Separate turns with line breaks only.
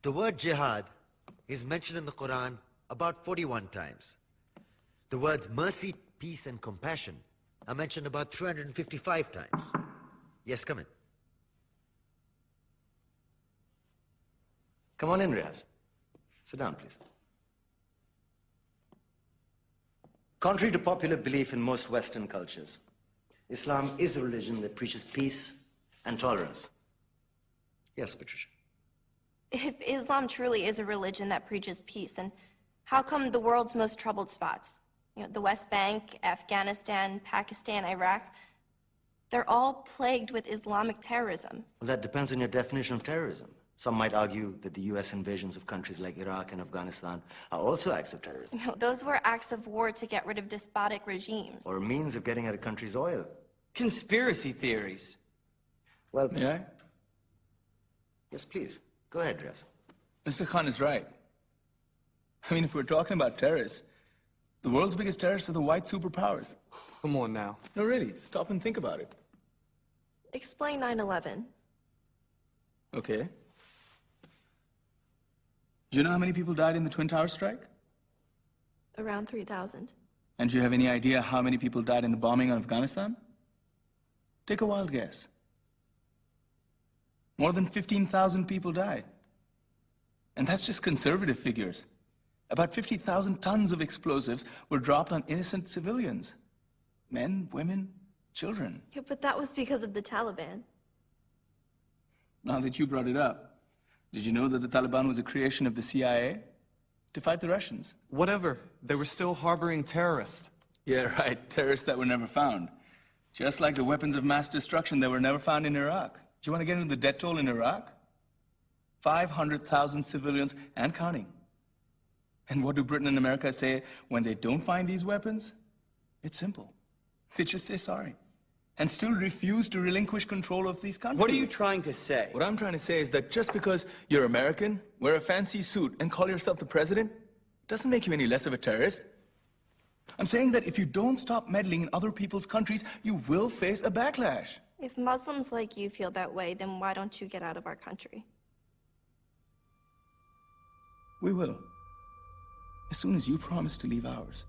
The word jihad is mentioned in the Quran about 41 times. The words mercy, peace, and compassion are mentioned about 355 times. Yes, come in.
Come on in, Riaz. Sit down, please. Contrary to popular belief in most Western cultures, Islam is a religion that preaches peace and tolerance. Yes, Patricia.
If Islam truly is a religion that preaches peace, then how come the world's most troubled spots, the West Bank, Afghanistan, Pakistan, Iraq, they're all plagued with Islamic terrorism?
Well, that depends on your definition of terrorism. Some might argue that the U.S. invasions of countries like Iraq and Afghanistan are also acts of terrorism.
No, those were acts of war to get rid of despotic regimes.
Or a means of getting at a country's oil.
Conspiracy theories.
Well,
May I?
Yes, please. Go ahead, Riaz.
Mr. Khan is right. I mean, if we're talking about terrorists, the world's biggest terrorists are the white superpowers.
Come on now.
No, really, stop and think about it.
Explain 9/11.
Okay. Do you know how many people died in the Twin Towers strike?
Around 3,000.
And do you have any idea how many people died in the bombing of Afghanistan? Take a wild guess. More than 15,000 people died. And that's just conservative figures. About 50,000 tons of explosives were dropped on innocent civilians. Men, women, children.
Yeah, but that was because of the Taliban.
Now that you brought it up, did you know that the Taliban was a creation of the CIA to fight the Russians?
Whatever. They were still harboring terrorists.
Yeah, right. Terrorists that were never found. Just like the weapons of mass destruction that were never found in Iraq. Do you want to get into the death toll in Iraq? 500,000 civilians and counting. And what do Britain and America say when they don't find these weapons? It's simple. They just say sorry. And still refuse to relinquish control of these countries.
What are you trying to say?
What I'm trying to say is that just because you're American, wear a fancy suit, and call yourself the president, doesn't make you any less of a terrorist. I'm saying that if you don't stop meddling in other people's countries, you will face a backlash.
If Muslims like you feel that way, then why don't you get out of our country?
We will. As soon as you promise to leave ours.